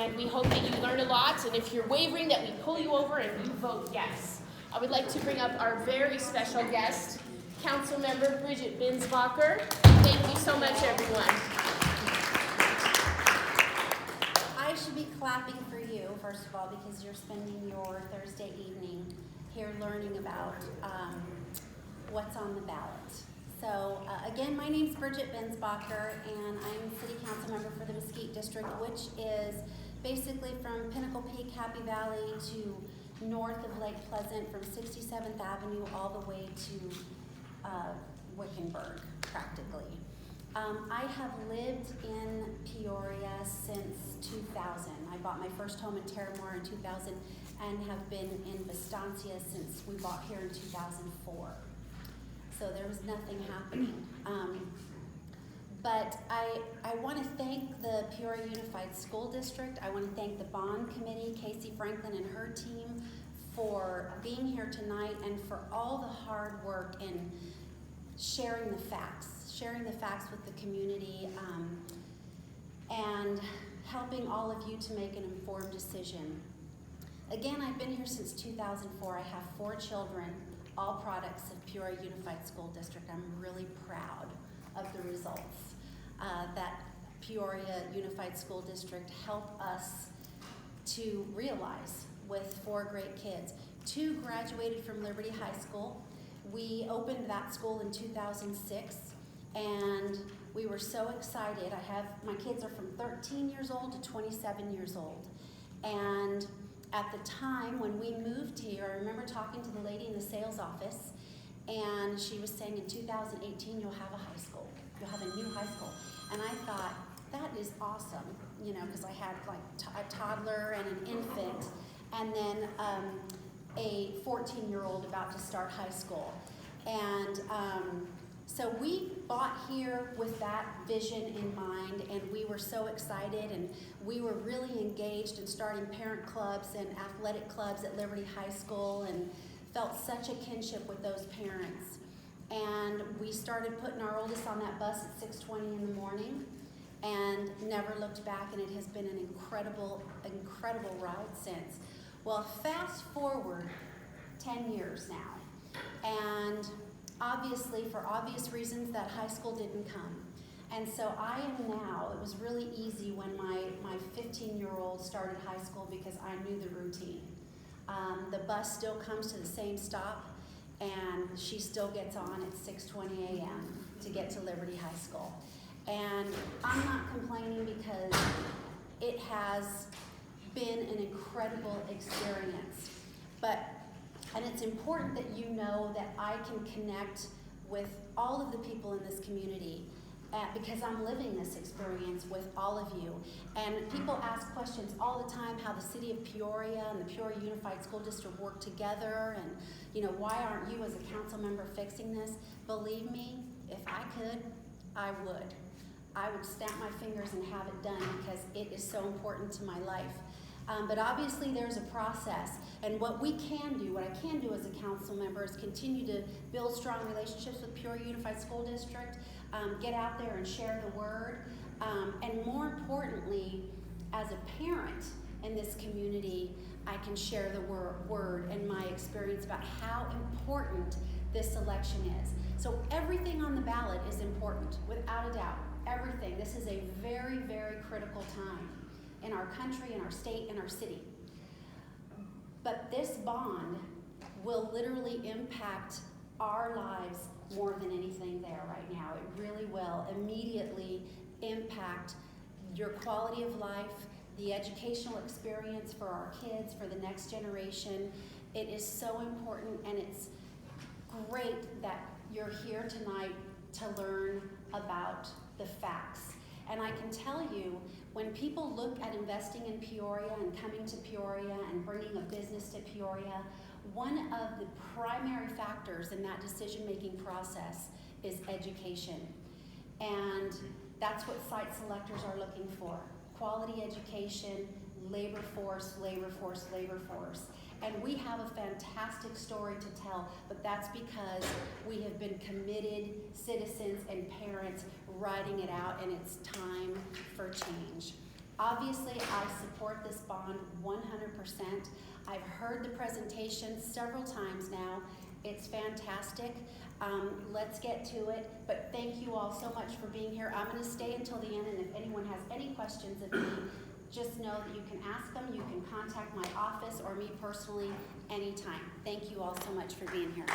and we hope that you learn a lot, and if you're wavering, that we pull you over and you vote yes. I would like to bring up our very special guest, Councilmember Bridget Binsbacher. Thank you so much, everyone. I should be clapping for you, first of all, because you're spending your Thursday evening here learning about what's on the ballot. So again, my name's Bridget Binsbacher, and I'm City Council Member for the Mesquite District, which is basically from Pinnacle Peak, Happy Valley to north of Lake Pleasant, from 67th Avenue all the way to Wickenburg, practically. I have lived in Peoria since 2000. I bought my first home in Terramore in 2000 and have been in Vistancia since we bought here in 2004. So there was nothing happening. But I want to thank the Peoria Unified School District. I want to thank the Bond Committee, Casey Franklin and her team, for being here tonight and for all the hard work in sharing the facts with the community, and helping all of you to make an informed decision. Again, I've been here since 2004. I have 4 children, all products of Peoria Unified School District. I'm really proud of the results that Peoria Unified School District helped us to realize with 4 great kids. 2 graduated from Liberty High School. We opened that school in 2006, and we were so excited. My kids are from 13 years old to 27 years old. And at the time when we moved here, I remember talking to the lady in the sales office, and she was saying in 2018 you'll have a high school. You'll have a new high school. And I thought, that is awesome, because I had like a toddler and an infant, and then a 14-year-old about to start high school. And so we bought here with that vision in mind, and we were so excited, and we were really engaged in starting parent clubs and athletic clubs at Liberty High School, and felt such a kinship with those parents. And we started putting our oldest on that bus at 6:20 in the morning and never looked back, and it has been an incredible, incredible ride since. Well, fast forward 10 years now, and obviously, for obvious reasons, that high school didn't come. And so I am now, it was really easy when my 15-year-old started high school because I knew the routine. The bus still comes to the same stop, and she still gets on at 6:20 a.m. to get to Liberty High School. And I'm not complaining because it has been an incredible experience. And it's important that you know that I can connect with all of the people in this community because I'm living this experience with all of you. And people ask questions all the time how the city of Peoria and the Peoria Unified School District work together, and why aren't you as a council member fixing this? Believe me, if I could, I would. I would snap my fingers and have it done because it is so important to my life. But obviously there's a process, and what I can do as a council member is continue to build strong relationships with Peoria Unified School District, get out there and share the word, and more importantly, as a parent in this community, I can share the word and my experience about how important this election is. So everything on the ballot is important, without a doubt, everything. This is a very, very critical time in our country, in our state, in our city. But this bond will literally impact our lives more than anything there right now. It really will immediately impact your quality of life, the educational experience for our kids, for the next generation. It is so important, and it's great that you're here tonight to learn about the facts. And I can tell you, when people look at investing in Peoria and coming to Peoria and bringing a business to Peoria, one of the primary factors in that decision-making process is education. And that's what site selectors are looking for. Quality education, labor force, labor force, labor force. And we have a fantastic story to tell, but that's because we have been committed citizens and parents writing it out, and it's time for change. Obviously, I support this bond 100%. I've heard the presentation several times now. It's fantastic. Let's get to it. But thank you all so much for being here. I'm going to stay until the end, and if anyone has any questions of me, just know that you can ask them. You can contact my office or me personally anytime. Thank you all so much for being here.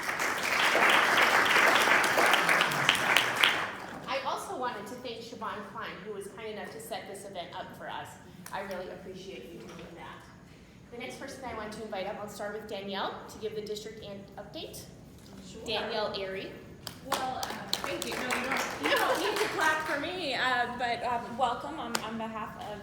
I also wanted to thank Siobhan Klein, who was kind enough to set this event up for us. I really appreciate you doing that. The next person I want to invite up, I'll start with Danielle to give the district update. Sure. Danielle Airy. Well, thank you. No, you don't need to clap for me, but welcome on behalf of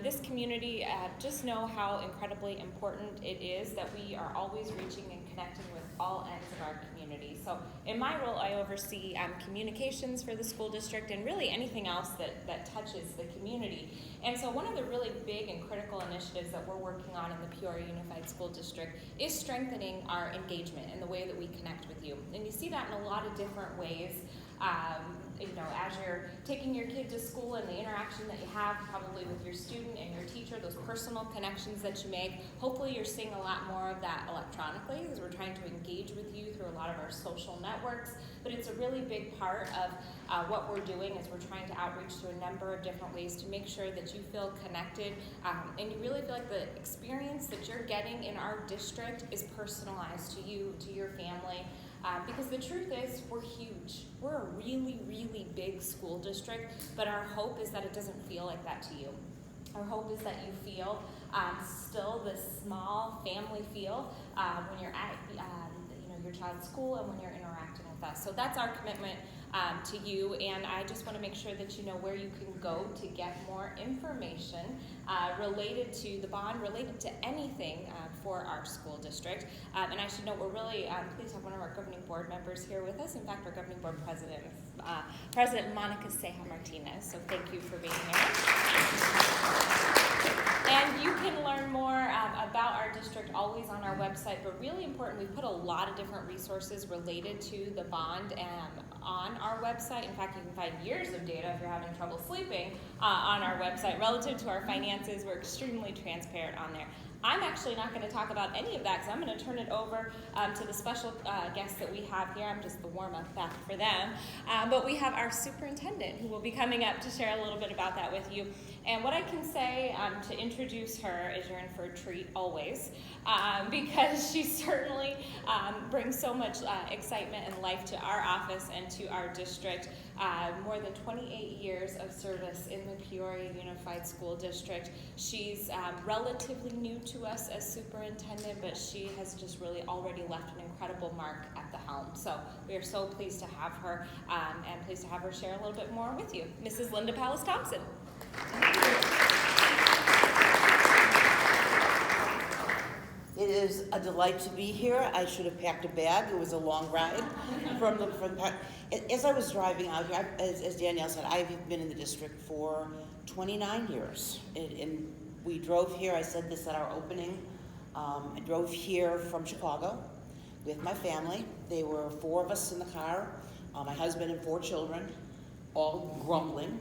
this community. Just know how incredibly important it is that we are always reaching and connecting with all ends of our community. So in my role, I oversee communications for the school district and really anything else that touches the community. And so one of the really big and critical initiatives that we're working on in the Peoria Unified School District is strengthening our engagement and the way that we connect with you. And you see that in a lot of different ways. As you're taking your kid to school and the interaction that you have probably with your student and your teacher, those personal connections that you make, hopefully you're seeing a lot more of that electronically as we're trying to engage with you through a lot of our social networks. But it's a really big part of what we're doing is we're trying to outreach to a number of different ways to make sure that you feel connected and you really feel like the experience that you're getting in our district is personalized to you, to your family. Because the truth is, we're huge. We're a really, really big school district, but our hope is that it doesn't feel like that to you. Our hope is that you feel still this small family feel when you're at your child's school and when you're interacting with us. So that's our commitment to you, and I just want to make sure that you know where you can go to get more information related to the bond, related to anything for our school district. And I should note we're really pleased to have one of our governing board members here with us. In fact, our governing board president, President Monica Ceja Martinez. So thank you for being here. And you can learn more about our district always on our website, but really important, we put a lot of different resources related to the bond on our website. In fact, you can find years of data if you're having trouble sleeping on our website. Relative to our finances, we're extremely transparent on there. I'm actually not going to talk about any of that because I'm going to turn it over to the special guests that we have here. I'm just the warm-up act for them. But we have our superintendent who will be coming up to share a little bit about that with you. And what I can say to introduce her is you're in for a treat always because she certainly brings so much excitement and life to our office and to our district. More than 28 years of service in the Peoria Unified School District. She's relatively new to us as superintendent, but she has just really already left an incredible mark at the helm. So we are so pleased to have her and pleased to have her share a little bit more with you. Mrs. Linda Pallas-Thompson. It is a delight to be here. I should have packed a bag. It was a long ride from as I was driving out here, as Danielle said, I've been in the district for 29 years. And we drove here, I said this at our opening, I drove here from Chicago with my family. There were 4 of us in the car, my husband and 4 children, all grumbling.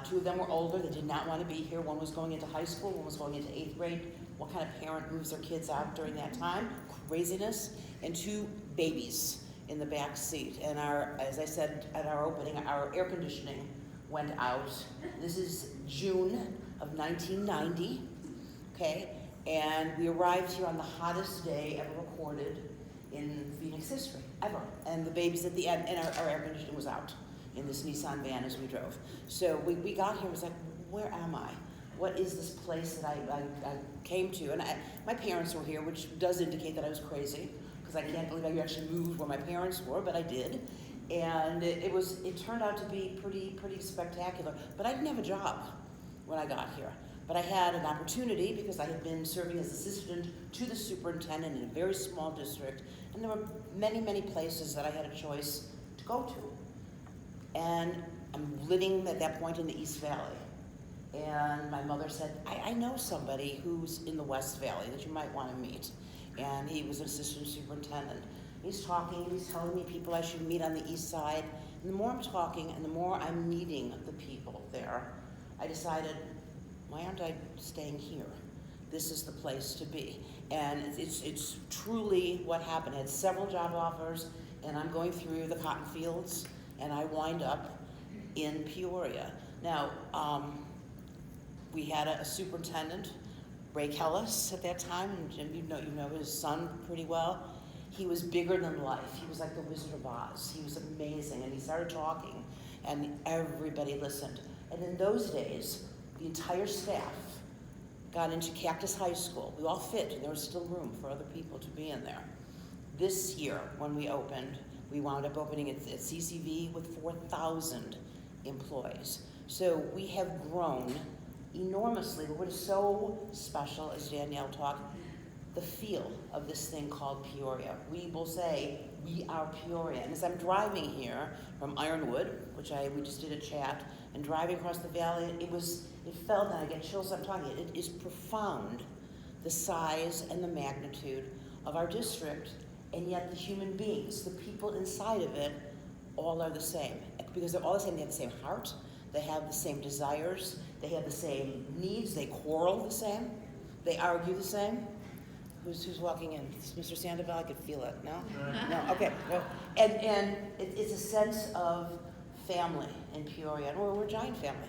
2 of them were older, they did not want to be here. One was going into high school, one was going into 8th grade. What kind of parent moves their kids out during that time? Craziness. And 2 babies in the back seat. And as I said at our opening, our air conditioning went out. This is June of 1990, okay? And we arrived here on the hottest day ever recorded in Phoenix history, ever. And the babies at the end, and our air conditioning was out in this Nissan van as we drove. So we got here, it was like, where am I? What is this place that I came to? And my parents were here, which does indicate that I was crazy, because I can't believe I actually moved where my parents were, but I did. And it turned out to be pretty spectacular. But I didn't have a job when I got here. But I had an opportunity because I had been serving as assistant to the superintendent in a very small district, and there were many, many places that I had a choice to go to. And I'm living at that point in the East Valley. And my mother said, I know somebody who's in the West Valley that you might want to meet. And he was an assistant superintendent. He's talking, he's telling me people I should meet on the east side. And the more I'm talking and the more I'm meeting the people there, I decided why aren't I staying here? This is the place to be. And it's truly what happened. I had several job offers, and I'm going through the cotton fields, and I wind up in Peoria. Now, we had a superintendent, Ray Kellis, at that time, and Jim, you know his son pretty well. He was bigger than life. He was like the Wizard of Oz. He was amazing, and he started talking, and everybody listened. And in those days, the entire staff got into Cactus High School. We all fit, and there was still room for other people to be in there. This year, when we opened, we wound up opening at CCV with 4,000 employees. So we have grown enormously, but what is so special, as Danielle talked, the feel of this thing called Peoria. We will say, we are Peoria. And as I'm driving here from Ironwood, which we just did a chat, and driving across the valley, it felt, and I get chills I'm talking, it is profound, the size and the magnitude of our district, and yet the human beings, the people inside of it, all are the same. Because they're all the same, they have the same heart, they have the same desires, they have the same needs, they quarrel the same, they argue the same. Who's walking in? Mr. Sandoval, I could feel it, no? No, okay. Well, and it's a sense of family in Peoria, and we're a giant family.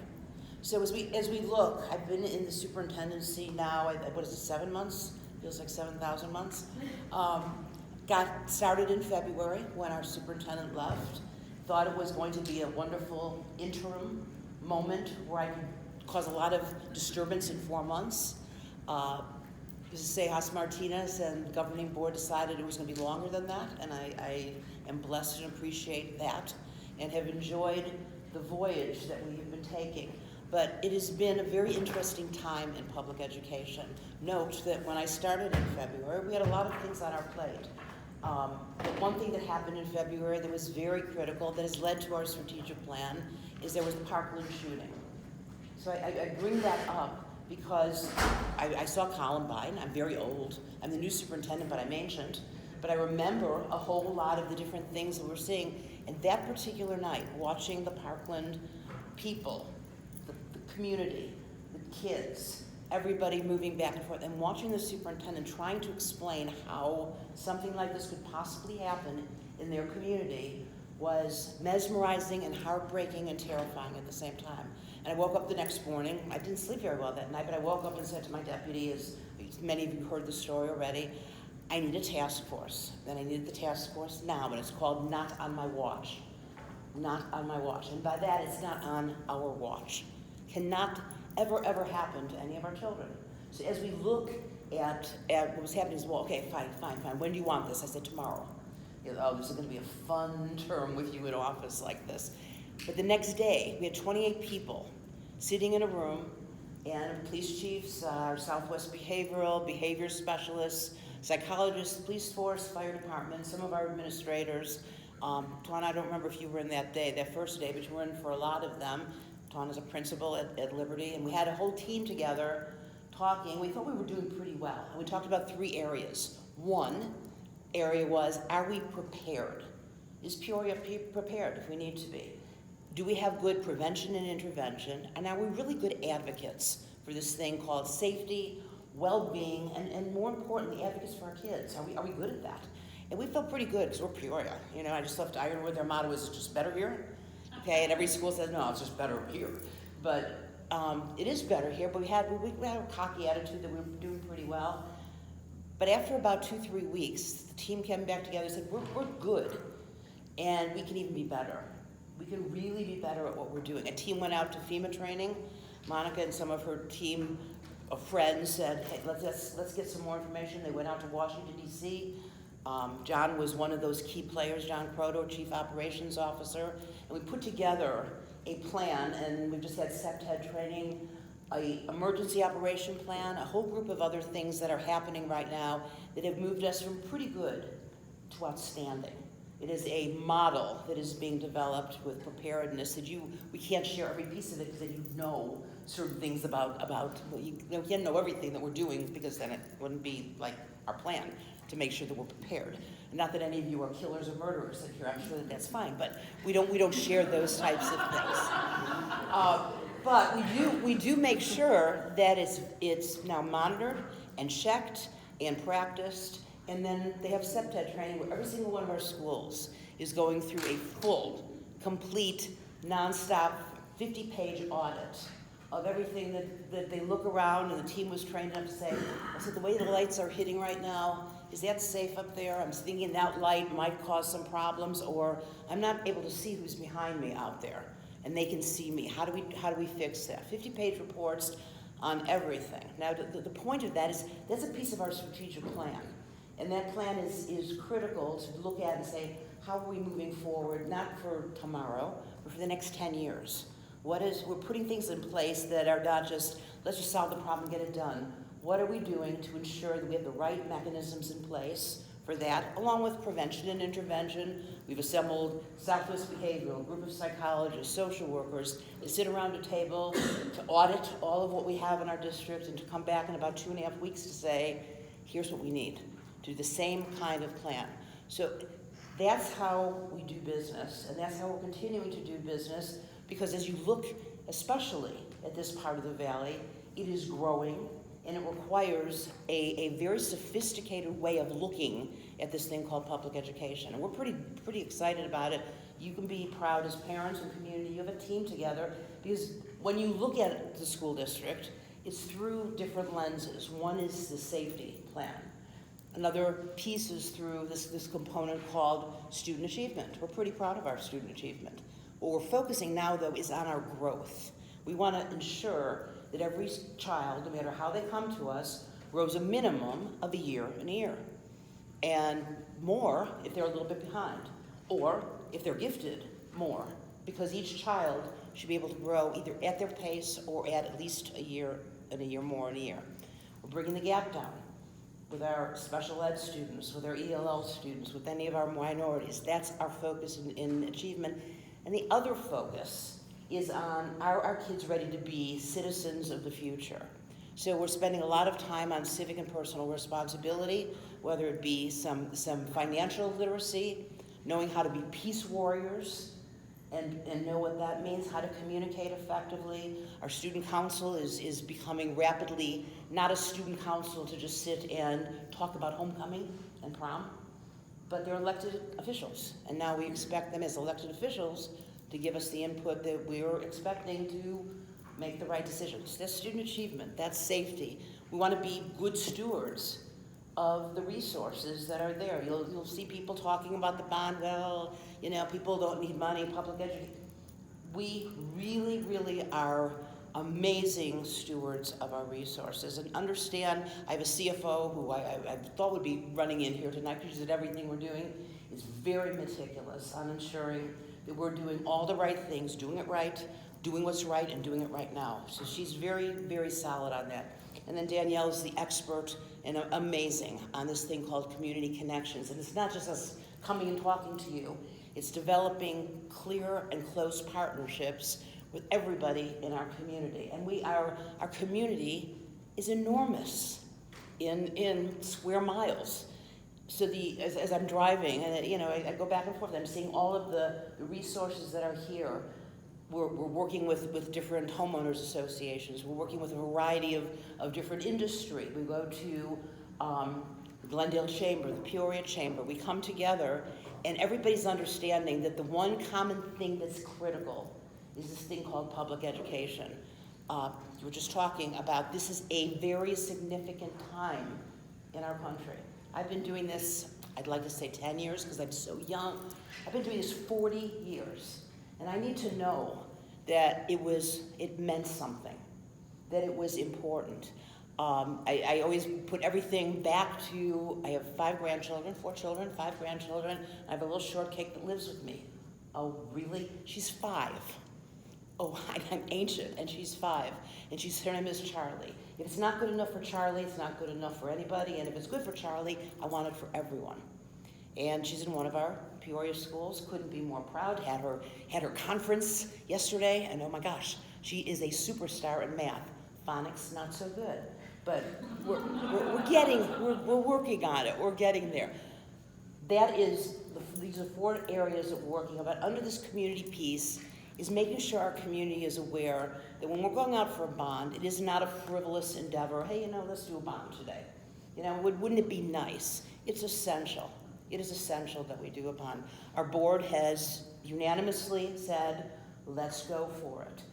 So as we look, I've been in the superintendency now, what is it, 7 months? Feels like 7,000 months. Got started in February when our superintendent left. Thought it was going to be a wonderful interim moment where I could cause a lot of disturbance in 4 months. Cejas Martinez and the governing board decided it was going to be longer than that, and I am blessed and appreciate that, and have enjoyed the voyage that we have been taking. But it has been a very interesting time in public education. Note that when I started in February, we had a lot of things on our plate. But one thing that happened in February that was very critical, that has led to our strategic plan, is there was the Parkland shooting. So I bring that up because I saw Columbine. I'm very old. I'm the new superintendent, but I'm ancient. But I remember a whole lot of the different things that we're seeing. And that particular night, watching the Parkland people, the community, the kids, everybody moving back and forth, and watching the superintendent trying to explain how something like this could possibly happen in their community was mesmerizing and heartbreaking and terrifying at the same time. And I woke up the next morning. I didn't sleep very well that night, but I woke up and said to my deputy, as many of you heard the story already, I need a task force. And I needed the task force now, and it's called Not on My Watch. Not on my watch. And by that, it's not on our watch. Cannot ever happen to any of our children. So as we look at what was happening, is, well, okay, fine. When do you want this? I said, tomorrow. Oh, this is going to be a fun term with you in office like this. But the next day, we had 28 people sitting in a room, and police chiefs, our Southwest behavior specialists, psychologists, police force, fire department, some of our administrators. Tawana, I don't remember if you were in that first day, but you were in for a lot of them. Tawana's a principal at Liberty, and we had a whole team together talking. We thought we were doing pretty well. And we talked about 3 areas. One area was, are we prepared? Is Peoria prepared if we need to be? Do we have good prevention and intervention? And are we really good advocates for this thing called safety, well-being, and more importantly, advocates for our kids? Are we good at that? And we felt pretty good because we're Peoria. You know, I just left Ironwood. Their motto is, it's just better here. Okay, and every school says, no, it's just better here. But it is better here, but we had a cocky attitude that we were doing pretty well. But after about 2-3 weeks, the team came back together and said, we're good, and we can even be better. We can really be better at what we're doing. A team went out to FEMA training. Monica and some of her team of friends said, hey, let's get some more information. They went out to Washington, D.C. John was one of those key players, John Croto, Chief Operations Officer, and we put together a plan, and we've just had SEPTED training, an emergency operation plan, a whole group of other things that are happening right now that have moved us from pretty good to outstanding. It is a model that is being developed with preparedness that we can't share every piece of it because then you know certain things about well, you can't know everything that we're doing because then it wouldn't be like our plan to make sure that we're prepared. Not that any of you are killers or murderers in here, I'm sure that that's fine, but we don't share those types of things. But we do make sure that it's now monitored and checked and practiced, and then they have SEPTED training where every single one of our schools is going through a full, complete, nonstop 50-page audit of everything that they look around, and the team was trained up to say, I said, the way the lights are hitting right now, is that safe up there? I'm thinking that light might cause some problems, or I'm not able to see who's behind me out there, and they can see me. How do we fix that? 50-page reports on everything. Now, the point of that is that's a piece of our strategic plan, and that plan is critical to look at and say, how are we moving forward, not for tomorrow, but for the next 10 years? We're putting things in place that are not just, let's just solve the problem, get it done. What are we doing to ensure that we have the right mechanisms in place for that, along with prevention and intervention? We've assembled Southwest Behavioral, a group of psychologists, social workers, to sit around a table to audit all of what we have in our district and to come back in about 2.5 weeks to say, here's what we need, to do the same kind of plan. So that's how we do business, and that's how we're continuing to do business, because as you look especially at this part of the valley, it is growing, and it requires a very sophisticated way of looking at this thing called public education. And we're pretty excited about it. You can be proud as parents and community. You have a team together, because when you look at the school district, it's through different lenses. One is the safety plan. Another piece is through this component called student achievement. We're pretty proud of our student achievement. What we're focusing now, though, is on our growth. We want to ensure that every child, no matter how they come to us, grows a minimum of a year in a year. And more if they're a little bit behind. Or if they're gifted, more. Because each child should be able to grow either at their pace or at least a year and a year more in a year. We're bringing the gap down with our special ed students, with our ELL students, with any of our minorities. That's our focus in achievement. And the other focus is on, are our kids ready to be citizens of the future? So we're spending a lot of time on civic and personal responsibility, whether it be some financial literacy, knowing how to be peace warriors, and know what that means, how to communicate effectively. Our student council is becoming rapidly not a student council to just sit and talk about homecoming and prom, but they're elected officials. And now we expect them as elected officials to give us the input that we're expecting to make the right decisions. That's student achievement, that's safety. We want to be good stewards of the resources that are there. You'll see people talking about the bond, well, you know, people don't need money, public education. We really, really are amazing stewards of our resources, and understand, I have a CFO who I thought would be running in here tonight, because that everything we're doing is very meticulous on ensuring that we're doing all the right things, doing it right, doing what's right, and doing it right now. So she's very, very solid on that. And then Danielle is the expert and amazing on this thing called community connections. And it's not just us coming and talking to you, it's developing clear and close partnerships with everybody in our community. And our community is enormous in square miles. So as I'm driving, and you know, I go back and forth, I'm seeing all of the resources that are here. We're working with different homeowners associations. We're working with a variety of different industry. We go to the Glendale Chamber, the Peoria Chamber. We come together, and everybody's understanding that the one common thing that's critical is this thing called public education. We're just talking about, this is a very significant time in our country. I've been doing this, I'd like to say 10 years because I'm so young. I've been doing this 40 years. And I need to know that it meant something, that it was important. I always put everything back to, I have 5 grandchildren, 4 children, 5 grandchildren. I have a little shortcake that lives with me. Oh, really? She's 5. Oh, I'm ancient, and she's 5. And her name is Charlie. If it's not good enough for Charlie, it's not good enough for anybody. And if it's good for Charlie, I want it for everyone. And she's in one of our Peoria schools. Couldn't be more proud. Had her conference yesterday, and oh my gosh, she is a superstar in math. Phonics, not so good, but we're working on it. We're getting there. These are 4 areas that we're working on. But under this community piece is making sure our community is aware that when we're going out for a bond, it is not a frivolous endeavor. Hey, let's do a bond today. Wouldn't it be nice? It's essential. It is essential that we do a bond. Our board has unanimously said, let's go for it.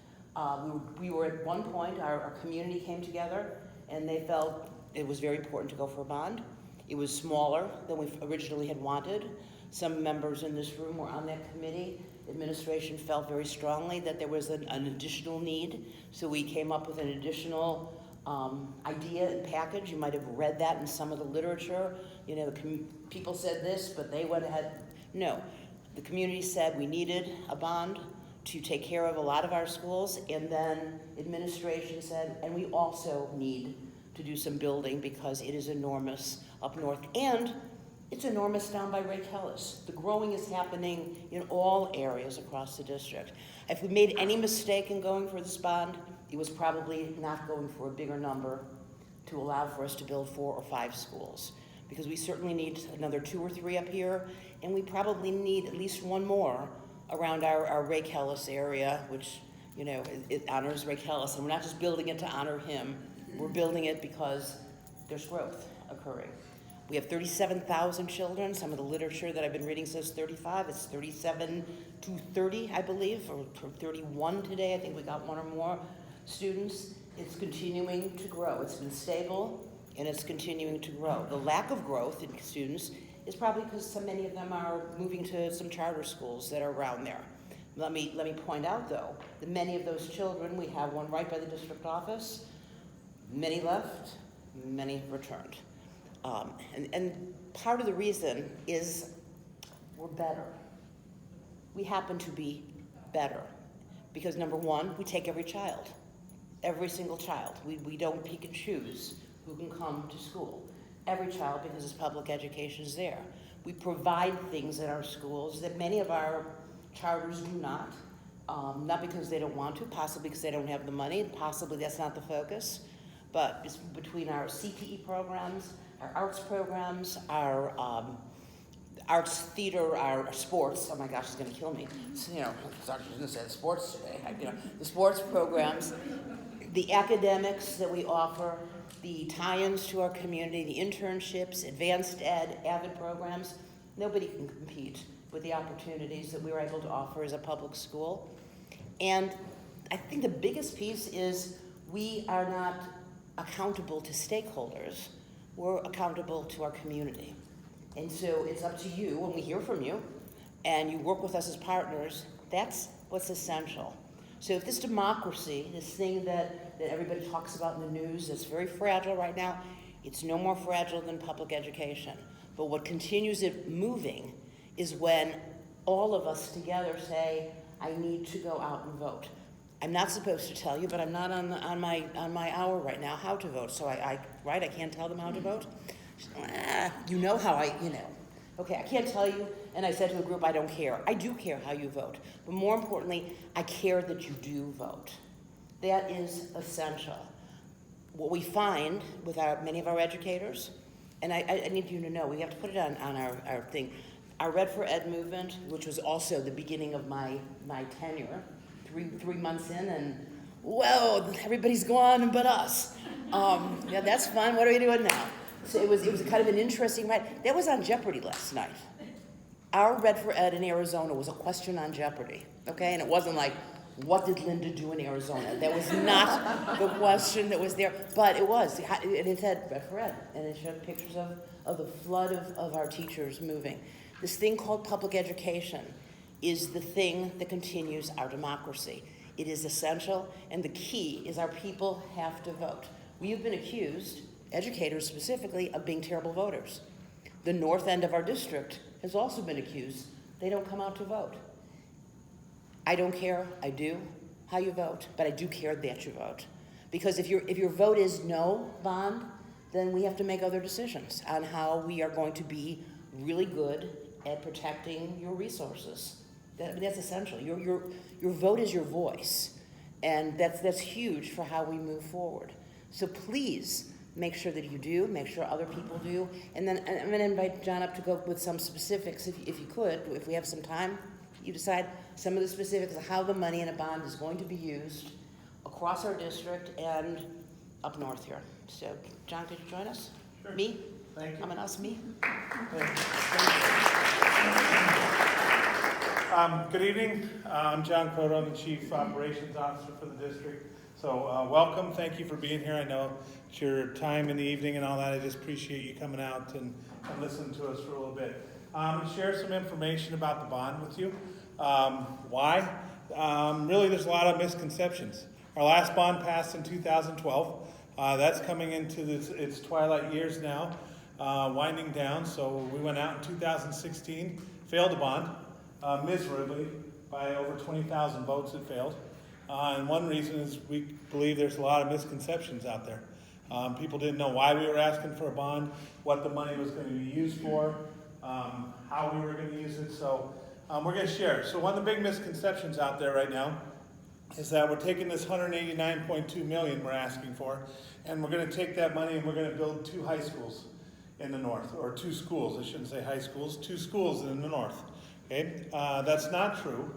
We were at one point, our community came together, and they felt it was very important to go for a bond. It was smaller than we originally had wanted. Some members in this room were on that committee. Administration felt very strongly that there was an additional need, so we came up with an additional idea and package. You might have read that in some of the literature. People said this, but they went ahead. No, the community said we needed a bond to take care of a lot of our schools, and then administration said, and we also need to do some building because it is enormous up north, and it's enormous down by Ray Kellis. The growing is happening in all areas across the district. If we made any mistake in going for this bond, it was probably not going for a bigger number to allow for us to build 4 or 5 schools, because we certainly need another 2 or 3 up here, and we probably need at least 1 more around our Ray Kellis area, which, it honors Ray Kellis, and we're not just building it to honor him, we're building it because there's growth occurring. We have 37,000 children. Some of the literature that I've been reading says 35. It's 37 to 30, I believe, or 31 today. I think we got 1 or more students. It's continuing to grow. It's been stable, and it's continuing to grow. The lack of growth in students is probably because so many of them are moving to some charter schools that are around there. Let me point out, though, that many of those children, we have one right by the district office. Many left, many returned. And part of the reason is we're better. We happen to be better because, number one, we take every child, every single child. We don't pick and choose who can come to school. Every child, because it's public education, is there. We provide things in our schools that many of our charters do not because they don't want to, possibly because they don't have the money, and possibly that's not the focus, but it's between our CTE programs, our arts programs, our arts theater, our sports. Oh my gosh, it's going to kill me. So, sorry, I was going to say the sports today. The sports programs, the academics that we offer, the tie-ins to our community, the internships, advanced ed, AVID programs. Nobody can compete with the opportunities that we were able to offer as a public school. And I think the biggest piece is we are not accountable to stakeholders. We're accountable to our community. And so it's up to you when we hear from you and you work with us as partners. That's what's essential. So if this democracy, this thing that everybody talks about in the news that's very fragile right now, it's no more fragile than public education. But what continues it moving is when all of us together say, I need to go out and vote. I'm not supposed to tell you, but I'm not on my hour right now how to vote. So I can't tell them how to vote. You know how Okay, I can't tell you. And I said to a group, I don't care. I do care how you vote. But more importantly, I care that you do vote. That is essential. What we find with many of our educators, and I need you to know, we have to put it on our thing. Our Red for Ed movement, which was also the beginning of my tenure, three months in, and whoa, everybody's gone but us. Yeah, that's fun. What are we doing now? So it was kind of an interesting ride. That was on Jeopardy last night. Our Red for Ed in Arizona was a question on Jeopardy, okay? And it wasn't like, what did Linda do in Arizona? That was not the question that was there, but it was. And it said Red for Ed, and it showed pictures of the flood of our teachers moving. This thing called public education is the thing that continues our democracy. It is essential, and the key is our people have to vote. We have been accused, educators specifically, of being terrible voters. The north end of our district has also been accused. They don't come out to vote. I don't care, I do, how you vote, but I do care that you vote. Because if your vote is no bond, then we have to make other decisions on how we are going to be really good at protecting your resources. That's essential. Your vote is your voice, and that's huge for how we move forward. So please make sure that you do, make sure other people do, and then I'm going to invite John up to go with some specifics, if you could, if we have some time. you decide some of the specifics of how the money in a bond is going to be used across our district and up north here. So, John, could you join us? Sure. Me? Thank you. I'm an us, me? Good evening. I'm John Croto. I'm the Chief Operations Officer for the district. So welcome. Thank you for being here. I know it's your time in the evening and all that. I just appreciate you coming out and listening to us for a little bit. I'm going to share some information about the bond with you. Why? Really, there's a lot of misconceptions. Our last bond passed in 2012. That's coming into its twilight years now, winding down. So we went out in 2016, failed the bond miserably by over 20,000 votes. It failed. And one reason is we believe there's a lot of misconceptions out there. People didn't know why we were asking for a bond, what the money was going to be used for, how we were going to use it. So we're going to share. So one of the big misconceptions out there right now is that we're taking this $189.2 million we're asking for, and we're going to take that money and we're going to build 2 high schools in the north, or 2 schools. I shouldn't say high schools, 2 schools in the north. Okay, that's not true.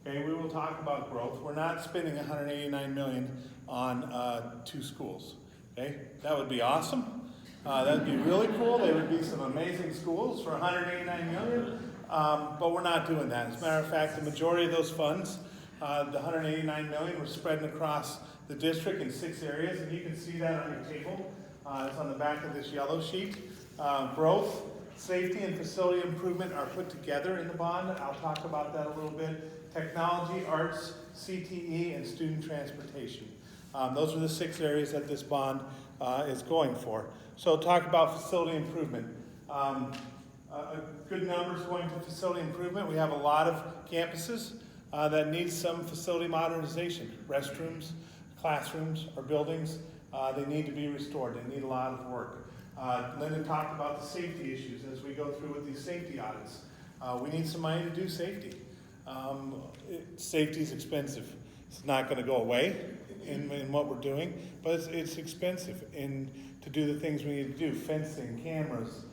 Okay, we will talk about growth. We're not spending $189 million on 2 schools. Okay, that would be awesome. That would be really cool. There would be some amazing schools for $189 million, but we're not doing that. As a matter of fact, the majority of those funds, the $189 million, were spread across the district in 6 areas, and you can see that on your table. It's on the back of this yellow sheet. Growth, safety, and facility improvement are put together in the bond. I'll talk about that a little bit. Technology, arts, CTE, and student transportation. Those are the 6 areas that this bond is going for. So talk about facility improvement. A good numbers going to facility improvement. We have a lot of campuses that need some facility modernization. Restrooms, classrooms, or buildings, they need to be restored. They need a lot of work. Linda talked about the safety issues as we go through with these safety audits. We need some money to do safety. Safety is expensive. It's not going to go away in what we're doing, but it's expensive to do the things we need to do. Fencing, cameras,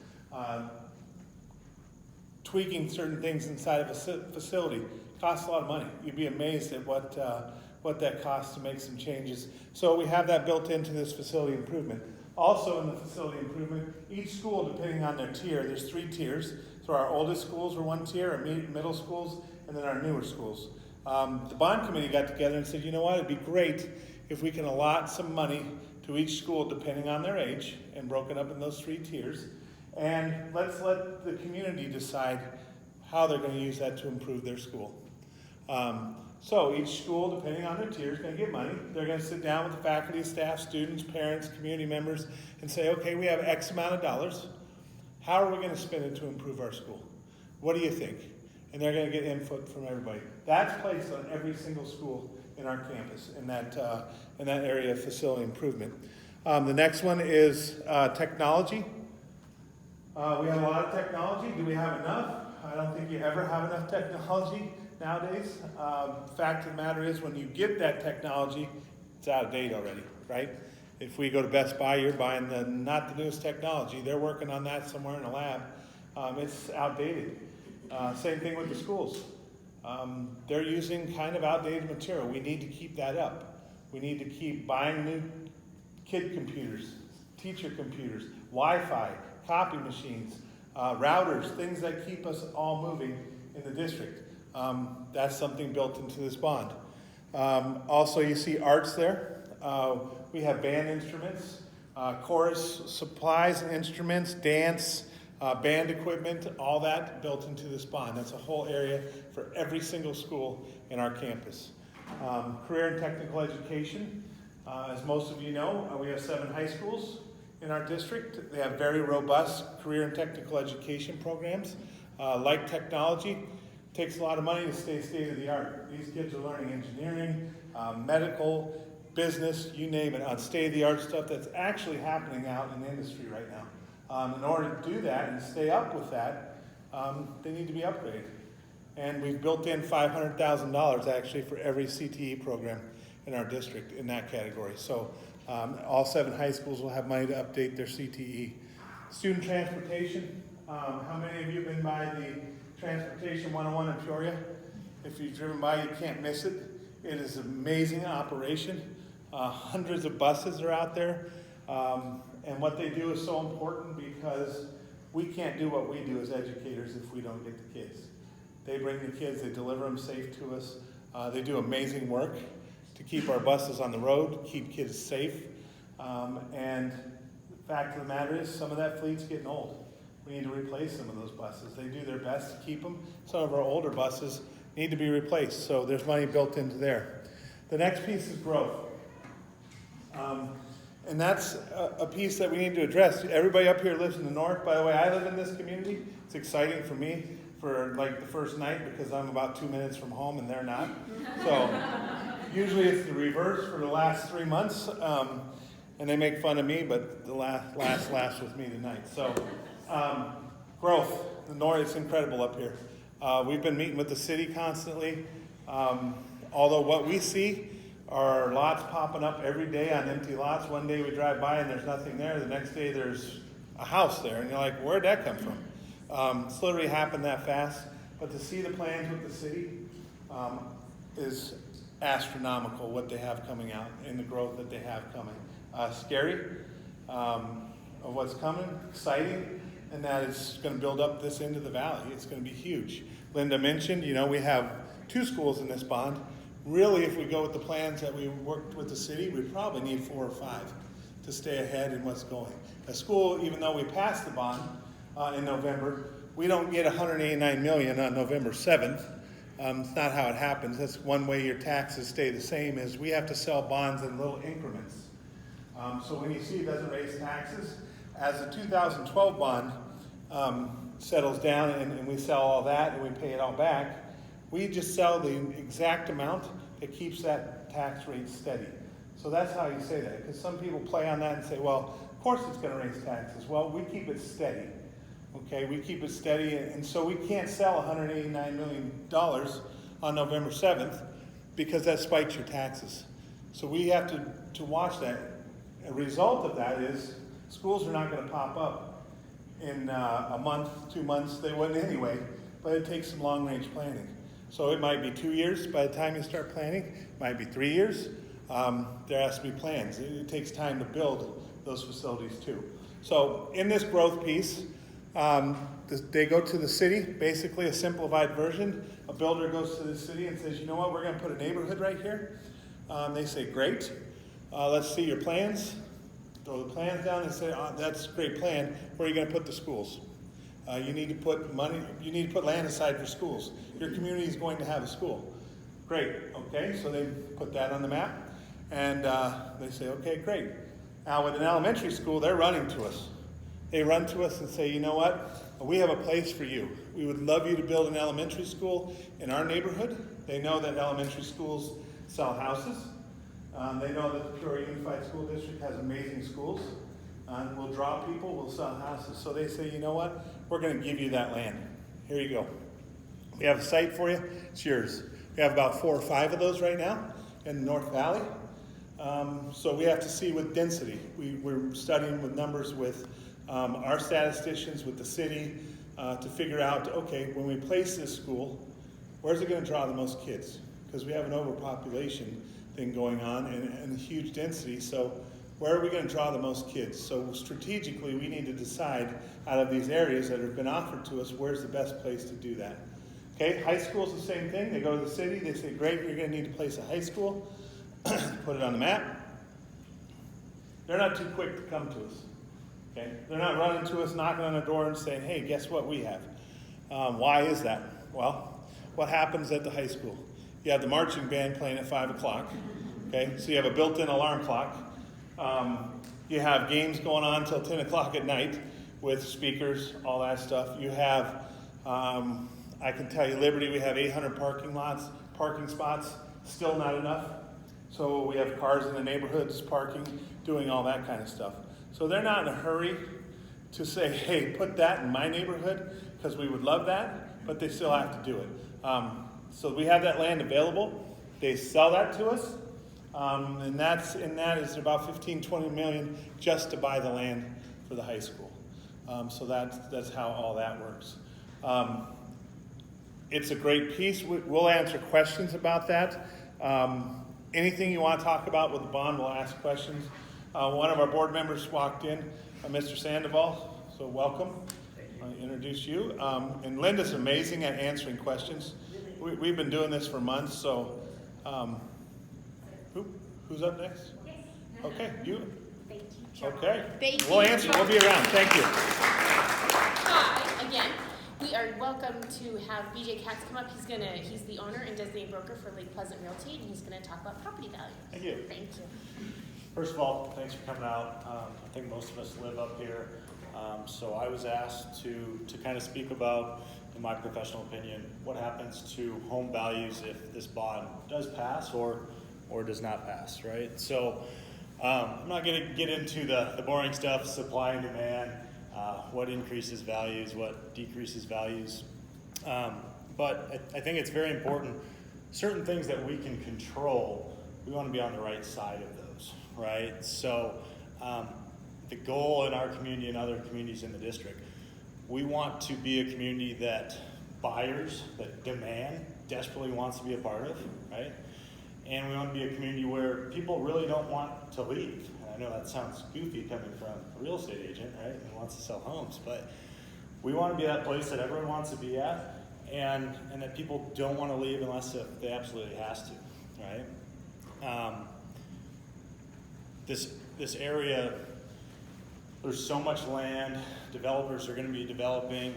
tweaking certain things inside of a facility costs a lot of money. You'd be amazed at what that costs to make some changes. So we have that built into this facility improvement. Also in the facility improvement, each school, depending on their tier, there's 3 tiers. So our oldest schools are 1 tier, our middle schools, and then our newer schools. The bond committee got together and said, you know what, it'd be great if we can allot some money to each school depending on their age, and broken up in those 3 tiers. And let's let the community decide how they're going to use that to improve their school. So each school, depending on their tier, is going to get money. They're going to sit down with the faculty, staff, students, parents, community members, and say, okay, we have X amount of dollars. How are we going to spend it to improve our school? What do you think? And they're going to get input from everybody. That's placed on every single school in our campus in that area of facility improvement. The next one is technology. We have a lot of technology. Do we have enough? I don't think you ever have enough technology nowadays. Fact of the matter is, when you get that technology, it's out of date already, right? If we go to Best Buy, you're buying not the newest technology. They're working on that somewhere in a lab. It's outdated. Same thing with the schools. They're using kind of outdated material. We need to keep that up. We need to keep buying new kid computers, teacher computers, Wi-Fi, copy machines, routers, things that keep us all moving in the district. That's something built into this bond. Also, you see arts there. We have band instruments, chorus supplies and instruments, dance, band equipment, all that built into this bond. That's a whole area for every single school in our campus. Career and technical education. As most of you know, we have 7 high schools in our district. They have very robust career and technical education programs. Like technology, it takes a lot of money to stay state-of-the-art. These kids are learning engineering, medical, business, you name it, on state-of-the-art stuff that's actually happening out in the industry right now. In order to do that and stay up with that, they need to be upgraded. And we've built in $500,000 actually for every CTE program in our district in that category. So all 7 high schools will have money to update their CTE. Student transportation. How many of you have been by the Transportation 101 in Peoria? If you've driven by, you can't miss it. It is an amazing operation. Hundreds of buses are out there. And what they do is so important because we can't do what we do as educators if we don't get the kids. They bring the kids, they deliver them safe to us. They do amazing work to keep our buses on the road, keep kids safe. And the fact of the matter is, some of that fleet's getting old. We need to replace some of those buses. They do their best to keep them. Some of our older buses need to be replaced, so there's money built into there. The next piece is growth. And that's a piece that we need to address. Everybody up here lives in the north. By the way, I live in this community. It's exciting for me for like the first night because I'm about 2 minutes from home and they're not. So usually it's the reverse for the last 3 months. And they make fun of me, but the last with me tonight. So growth. The north is incredible up here. We've been meeting with the city constantly. Although what we see are lots popping up every day on empty lots. One day we drive by and there's nothing there. The next day there's a house there. And you're like, where'd that come from? It's literally happened that fast. But to see the plans with the city is astronomical, what they have coming out and the growth that they have coming. Scary of what's coming, exciting, and that it's going to build up this end of the valley. It's going to be huge. Linda mentioned, we have 2 schools in this bond. Really, if we go with the plans that we worked with the city, we probably need 4 or 5 to stay ahead in what's going. A school, even though we passed the bond in November, we don't get $189 million on November 7th. It's not how it happens. That's one way your taxes stay the same is we have to sell bonds in little increments. So when you see it doesn't raise taxes, as the 2012 bond settles down and we sell all that and we pay it all back, we just sell the exact amount that keeps that tax rate steady. So that's how you say that, because some people play on that and say, well, of course it's going to raise taxes. Well, we keep it steady. Okay, we keep it steady, and so we can't sell $189 million on November 7th because that spikes your taxes. So we have to watch that. A result of that is schools are not going to pop up in a month, 2 months. They wouldn't anyway, but it takes some long-range planning. So it might be 2 years by the time you start planning. It might be 3 years. There has to be plans. It takes time to build those facilities too. So in this growth piece, they go to the city, basically a simplified version. A builder goes to the city and says, you know what, we're going to put a neighborhood right here. They say, great. Let's see your plans. Throw the plans down and say, oh, that's a great plan. Where are you going to put the schools? You need to put money, you need to put land aside for schools. Your community is going to have a school. Great, okay, so they put that on the map. And they say, okay, great. Now with an elementary school, they're running to us. They run to us and say, you know what, we have a place for you. We would love you to build an elementary school in our neighborhood. They know that elementary schools sell houses. They know that the Peoria Unified School District has amazing schools. We'll draw people, we'll sell houses. So they say, you know what, we're going to give you that land. Here you go. We have a site for you, it's yours. We have about 4 or 5 of those right now in the North Valley. So we have to see with density. We're studying with numbers with our statisticians, with the city, to figure out, okay, when we place this school, where's it going to draw the most kids? Because we have an overpopulation thing going on and huge density. So where are we going to draw the most kids? So strategically, we need to decide out of these areas that have been offered to us, where's the best place to do that? Okay, high school's the same thing. They go to the city, they say, great, you're going to need to place a high school, put it on the map. They're not too quick to come to us. Okay, they're not running to us, knocking on the door and saying, hey, guess what we have? Why is that? Well, what happens at the high school? You have the marching band playing at 5 o'clock. Okay, so you have a built-in alarm clock. You have games going on until 10 o'clock at night with speakers, all that stuff. You have, I can tell you, Liberty, we have 800 parking spots, still not enough. So we have cars in the neighborhoods parking, doing all that kind of stuff. So they're not in a hurry to say, hey, put that in my neighborhood, because we would love that, but they still have to do it. So we have that land available. They sell that to us. And that is about $15-20 million just to buy the land for the high school. So that's how all that works. it's a great piece. We'll answer questions about that. Anything you want to talk about with the bond, we'll ask questions. One of our board members walked in, Mr. Sandoval, so welcome. I'll introduce you. And Linda's amazing at answering questions. We've been doing this for months, so who's up next? Okay, you. Thank you. Okay. Thank We'll you. answer. We'll be around. Thank you. Hi, again. We are welcome to have BJ Katz come up. He's the owner and designated broker for Lake Pleasant Realty, and he's gonna talk about property values. Thank you. Thank you. First of all, thanks for coming out. I think most of us live up here. So I was asked to kind of speak about, in my professional opinion, what happens to home values if this bond does pass or does not pass, right? So I'm not going to get into the boring stuff, supply and demand, what increases values, what decreases values. But I think it's very important, certain things that we can control, we want to be on the right side of those, right? So the goal in our community and other communities in the district, we want to be a community that buyers, that demand, desperately wants to be a part of, right? And we want to be a community where people really don't want to leave. And I know that sounds goofy coming from a real estate agent, right, and wants to sell homes, but we want to be that place that everyone wants to be at, and that people don't want to leave unless they absolutely has to, right? This area, there's so much land, developers are going to be developing,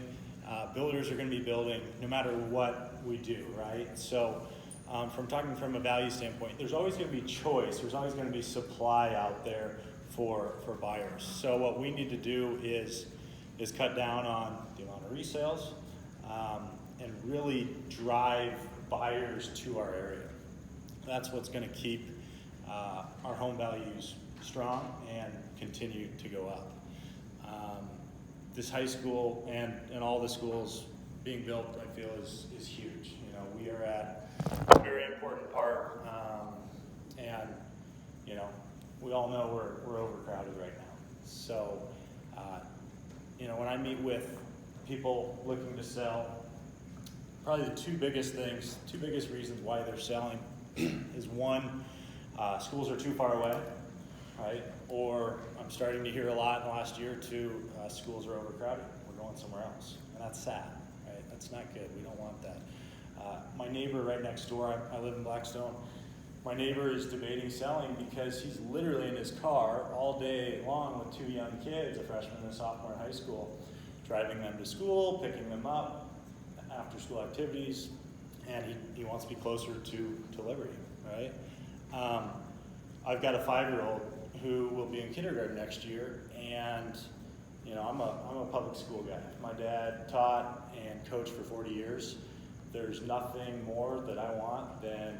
builders are going to be building, no matter what we do, right? So from talking from a value standpoint, there's always going to be choice, there's always going to be supply out there for buyers. So what we need to do is cut down on the amount of resales and really drive buyers to our area. That's what's going to keep our home values strong and continue to go up. This high school and all the schools being built, I feel, is huge. You know, we are at a very important part, and you know, we all know we're overcrowded right now. So, you know, when I meet with people looking to sell, probably the two biggest reasons why they're selling is one, schools are too far away, right? Or I'm starting to hear a lot in the last year or two, schools are overcrowded. We're going somewhere else, and that's sad, right? That's not good. We don't want that. My neighbor right next door, I live in Blackstone. My neighbor is debating selling because he's literally in his car all day long with two young kids, a freshman and a sophomore in high school, driving them to school, picking them up, after school activities, and he wants to be closer to Liberty, right? I've got a 5-year-old who will be in kindergarten next year, and you know, I'm a public school guy. My dad taught and coached for 40 years. There's nothing more that I want than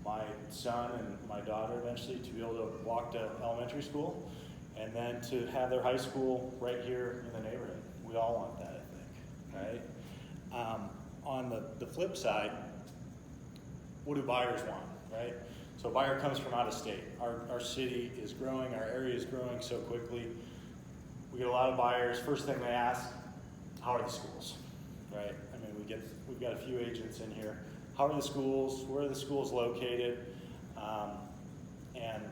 my son and my daughter eventually to be able to walk to elementary school and then to have their high school right here in the neighborhood. We all want that, I think, right? On the flip side, what do buyers want, right? So a buyer comes from out of state. Our city is growing, our area is growing so quickly. We get a lot of buyers. First thing they ask, how are the schools, right? I mean, we've got a few agents in here. How are the schools? Where are the schools located? And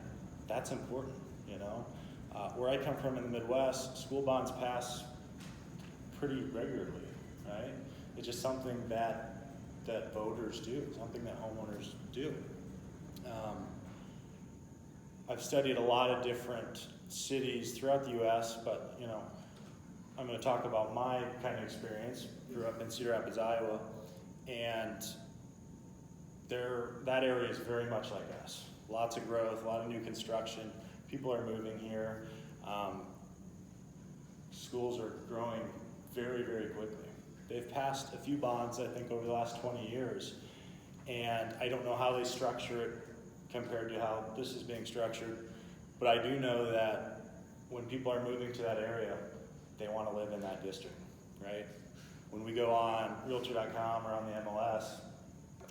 that's important, you know. Where I come from in the Midwest, school bonds pass pretty regularly, right? It's just something that voters do, something that homeowners do. I've studied a lot of different cities throughout the U.S., but you know, I'm going to talk about my kind of experience. Grew up in Cedar Rapids, Iowa, and that area is very much like us. Lots of growth, a lot of new construction. People are moving here. Schools are growing very, very quickly. They've passed a few bonds, I think, over the last 20 years, and I don't know how they structure it compared to how this is being structured, but I do know that when people are moving to that area, they want to live in that district, right? When we go on Realtor.com or on the MLS,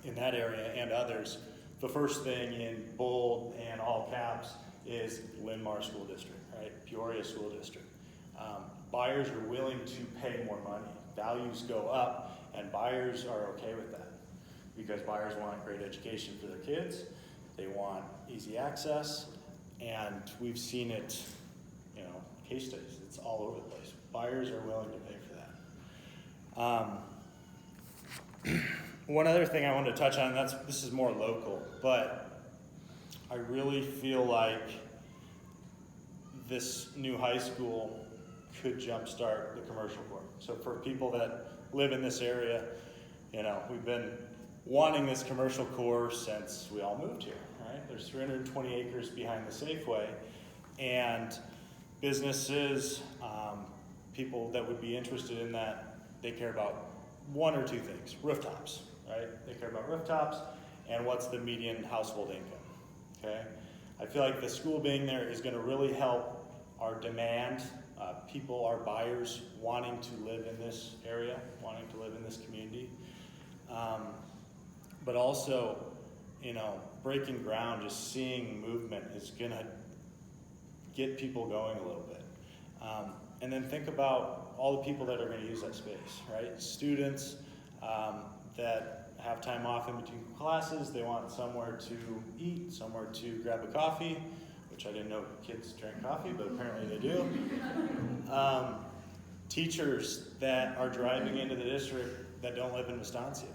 in that area and others, the first thing in bold and all caps is Linn-Mar School District, right? Peoria School District. Buyers are willing to pay more money. Values go up, And buyers are okay with that because buyers want great education for their kids. They want easy access, and we've seen it, case studies. It's all over the place. Buyers are willing to pay for that. One other thing I wanted to touch on, this is more local, but I really feel like this new high school could jumpstart the commercial core. So for people that live in this area, we've been wanting this commercial core since we all moved here, right? There's 320 acres behind the Safeway, and businesses, people that would be interested in that, they care about one or two things: rooftops, right? They care about rooftops and what's the median household income, okay? I feel like the school being there is gonna really help our demand, people, our buyers wanting to live in this area, wanting to live in this community. But also, breaking ground, just seeing movement is gonna get people going a little bit. And then think about all the people that are gonna use that space, right? Students that have time off in between classes, they want somewhere to eat, somewhere to grab a coffee, which I didn't know kids drank coffee, but apparently they do. Teachers that are driving into the district that don't live in Vistancia,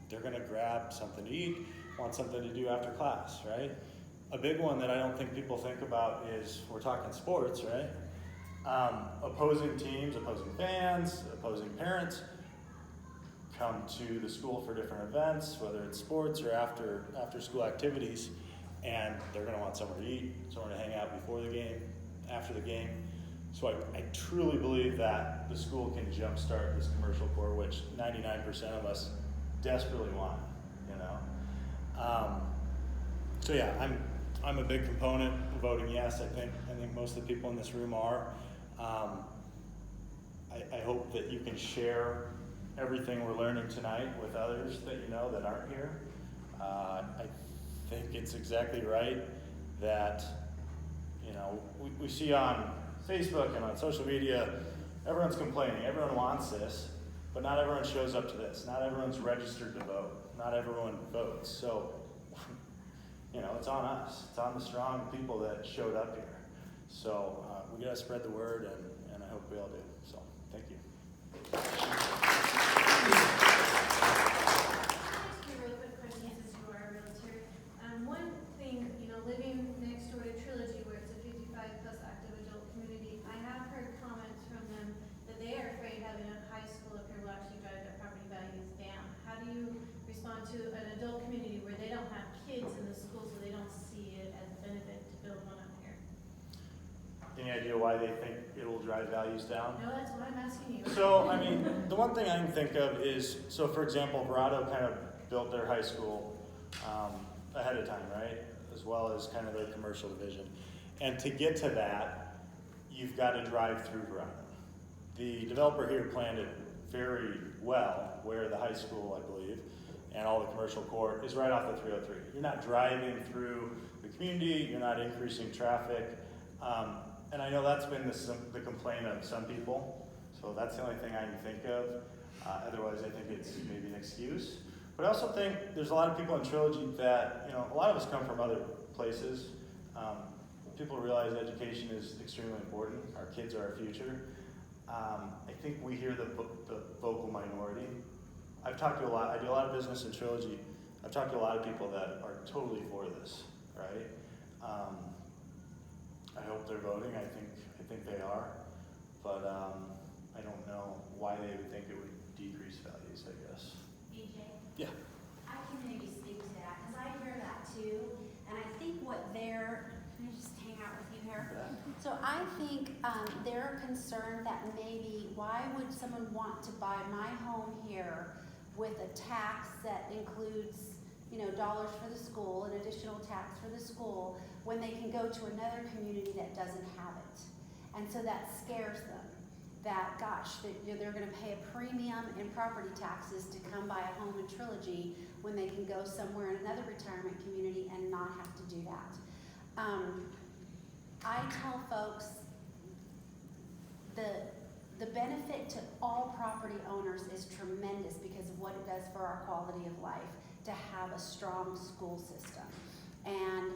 they're gonna grab something to eat, want something to do after class, right? A big one that I don't think people think about is, we're talking sports, right? Opposing teams, opposing fans, opposing parents come to the school for different events, whether it's sports or after school activities, and they're gonna want somewhere to eat, somewhere to hang out before the game, after the game. So I truly believe that the school can jumpstart this commercial core, which 99% of us desperately want, So yeah, I'm a big component of voting yes. I think most of the people in this room are. I hope that you can share everything we're learning tonight with others that that aren't here. I think it's exactly right that we see on Facebook and on social media, everyone's complaining, everyone wants this, but not everyone shows up to this. Not everyone's registered to vote. Not everyone votes. So, it's on us. It's on the strong people that showed up here. So we gotta spread the word, and I hope we all do. So, thank you. Really quick question, since you are a realtor. One thing, living next door to Trilogy, where it's a 55+ active adult community, I have heard comments from them that they are afraid having a high school up here will actually drive their property values down. How do you respond to an adult community where they don't have kids in the school, so they don't see it as a benefit to build one up here? Any idea why they think it'll drive values down? No, that's what I'm asking you. So, the one thing I can think of is, for example, Verado kind of built their high school ahead of time, right? As well as kind of their commercial division. And to get to that, you've got to drive through Verado. The developer here planned it very well, where the high school, I believe, and all the commercial core is right off the 303. You're not driving through the community, you're not increasing traffic. And I know that's been the complaint of some people, so that's the only thing I can think of. Otherwise, I think it's maybe an excuse. But I also think there's a lot of people in Trilogy that, a lot of us come from other places. People realize education is extremely important. Our kids are our future. I think we hear the vocal minority. I've talked to I do a lot of business in Trilogy. I've talked to a lot of people that are totally for this, right? I hope they're voting. I think they are, but I don't know why they would think it would decrease values, I guess. BJ? Yeah. I can maybe speak to that, because I hear that too, and I think can I just hang out with you here? So I think they're concerned that maybe, why would someone want to buy my home here with a tax that includes, dollars for the school, an additional tax for the school, when they can go to another community that doesn't have it. And so that scares them, that gosh, they're gonna pay a premium in property taxes to come buy a home in Trilogy when they can go somewhere in another retirement community and not have to do that. I tell folks the benefit to all property owners is tremendous, because what it does for our quality of life to have a strong school system. And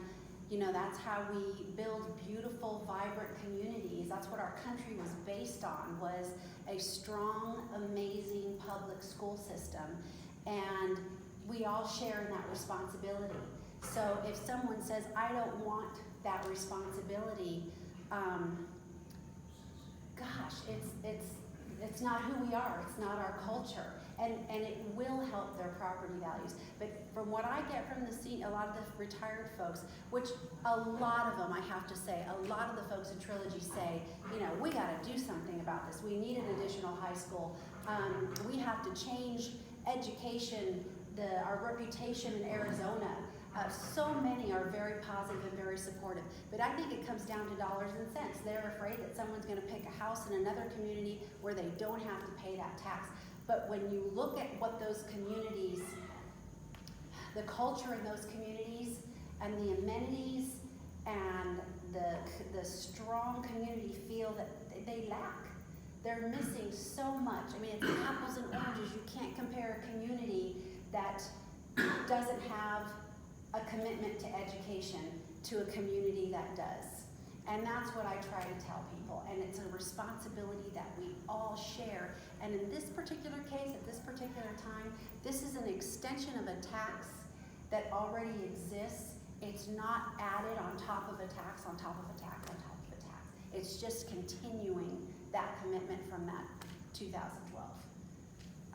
that's how we build beautiful, vibrant communities. That's what our country was based on, was a strong, amazing public school system. And we all share in that responsibility. So if someone says, I don't want that responsibility, it's not who we are, it's not our culture. And it will help their property values. But from what I get from a lot of the retired folks, which a lot of them, I have to say, a lot of the folks in Trilogy say, we gotta do something about this. We need an additional high school. We have to change education, our reputation in Arizona. So many are very positive and very supportive. But I think it comes down to dollars and cents. They're afraid that someone's gonna pick a house in another community where they don't have to pay that tax. But when you look at what those communities, the culture in those communities, and the amenities, and the strong community feel that they lack. They're missing so much. I mean, it's apples and oranges. You can't compare a community that doesn't have a commitment to education to a community that does. And that's what I try to tell people. And it's a responsibility that we all share. And in this particular case, at this particular time, this is an extension of a tax that already exists. It's not added on top of a tax, on top of a tax, on top of a tax. It's just continuing that commitment from that 2012.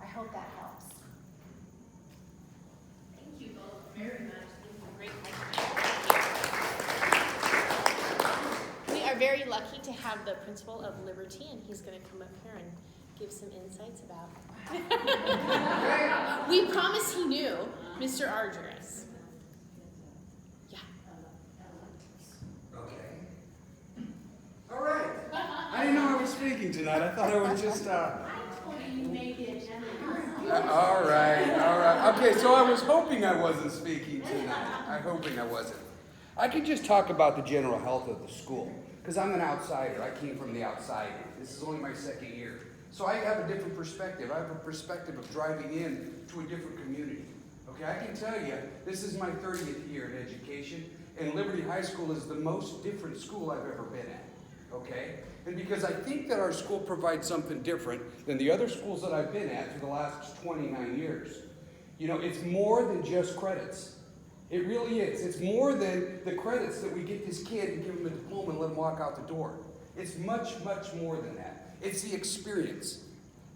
I hope that helps. Thank you both very much. These were great questions. We are very lucky to have the principal of Liberty, and he's going to come up here and give some insights about. We promise he knew Mr. Argyris. Yeah. Okay. All right. I didn't know I was speaking tonight. I thought I was just. I told you you made the agenda. All right. Okay, so I was hoping I wasn't speaking tonight. I'm hoping I wasn't. I could just talk about the general health of the school, because I'm an outsider. I came from the outside. This is only my second year. So I have a different perspective. I have a perspective of driving in to a different community. Okay, I can tell you, this is my 30th year in education, and Liberty High School is the most different school I've ever been at. Okay? And because I think that our school provides something different than the other schools that I've been at for the last 29 years. It's more than just credits. It really is. It's more than the credits that we get this kid and give him a diploma and let him walk out the door. It's much, much more than that. It's the experience.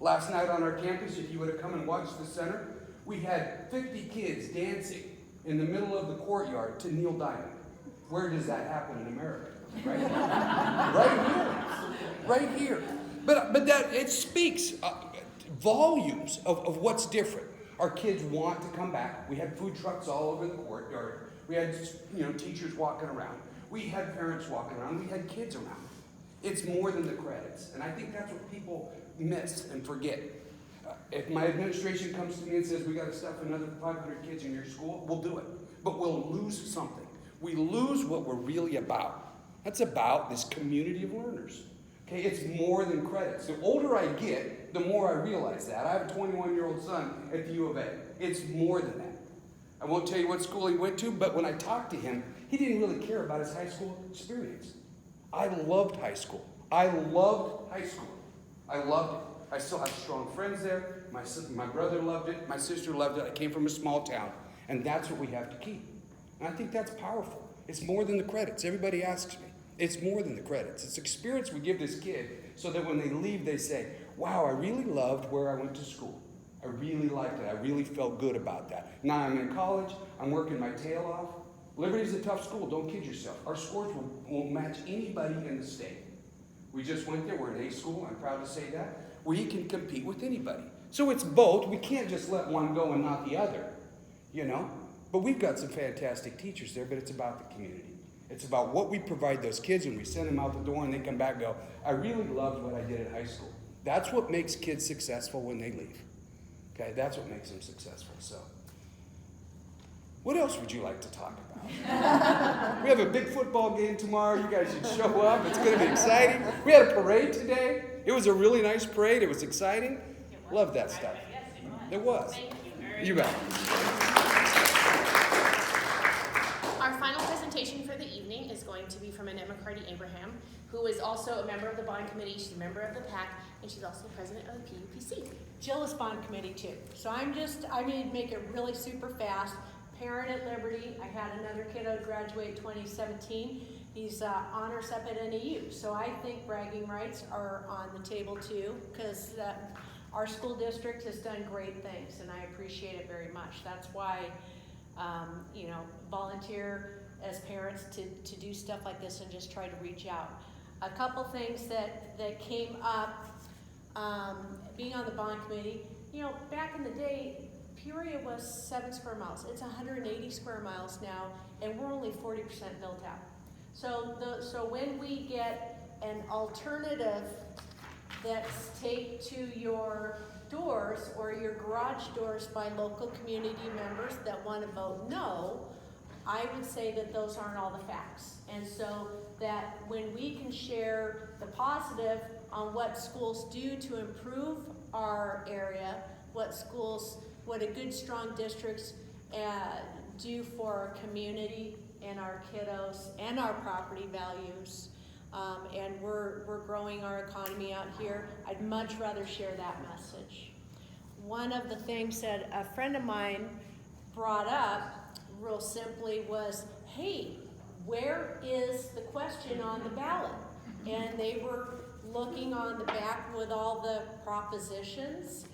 Last night on our campus, if you would have come and watched the center, we had 50 kids dancing in the middle of the courtyard to Neil Diamond. Where does that happen in America? Right here. Right here. Right here. But that, it speaks volumes of what's different. Our kids want to come back. We had food trucks all over the courtyard. We had, teachers walking around. We had parents walking around. We had kids around. It's more than the credits. And I think that's what people miss and forget. If my administration comes to me and says, we got to stuff another 500 kids in your school, we'll do it. But we'll lose something. We lose what we're really about. That's about this community of learners. Okay, it's more than credits. The older I get, the more I realize that. I have a 21-year-old son at the U of A. It's more than that. I won't tell you what school he went to, but when I talked to him, he didn't really care about his high school experience. I loved high school. I loved high school. I loved it. I still have strong friends there. My brother loved it. My sister loved it. I came from a small town. And that's what we have to keep. And I think that's powerful. It's more than the credits. Everybody asks me. It's more than the credits. It's experience we give this kid so that when they leave, they say, wow, I really loved where I went to school. I really liked it. I really felt good about that. Now I'm in college. I'm working my tail off. Liberty's a tough school. Don't kid yourself. Our scores won't match anybody in the state. We just went there. We're an A school. I'm proud to say that. We can compete with anybody. So it's both. We can't just let one go and not the other, But we've got some fantastic teachers there, but it's about the community. It's about what we provide those kids when we send them out the door and they come back and go, I really loved what I did at high school. That's what makes kids successful when they leave. Okay, that's what makes them successful. So, what else would you like to talk about? We have a big football game tomorrow. You guys should show up. It's going to be exciting. We had a parade today. It was a really nice parade. It was exciting. Love that stuff. Yes, it was. There was. Thank you. You bet. Our final presentation for the evening is going to be from Annette McCarty Abraham, who is also a member of the Bond Committee. She's a member of the PAC, and she's also president of the PUPC. Jill is Bond Committee too. So I need to make it really super fast. Parent at Liberty. I had another kiddo graduate 2017. He's honors up at NAU. So I think bragging rights are on the table too, because our school district has done great things, and I appreciate it very much. That's why, volunteer as parents to do stuff like this and just try to reach out. A couple things that came up, being on the Bond Committee, back in the day, Peoria was 7 square miles. It's 180 square miles now, and we're only 40% built out. So when we get an alternative that's taped to your doors or your garage doors by local community members that want to vote no, I would say that those aren't all the facts. And so that when we can share the positive on what schools do to improve our area, what a good strong districts do for our community and our kiddos and our property values, and we're growing our economy out here, I'd much rather share that message. One of the things that a friend of mine brought up real simply was, hey, where is the question on the ballot? And they were looking on the back with all the propositions,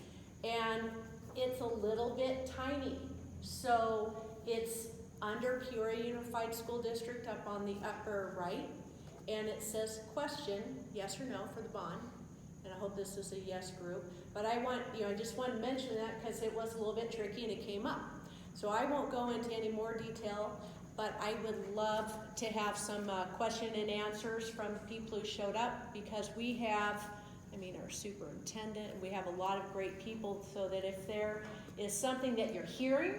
and it's a little bit tiny. So it's under Peoria Unified School District up on the upper right, and it says question, yes or no for the bond. And I hope this is a yes group. But I just want to mention that because it was a little bit tricky and it came up. So I won't go into any more detail, but I would love to have some question and answers from the people who showed up, because we have, our superintendent, we have a lot of great people, so that if there is something that you're hearing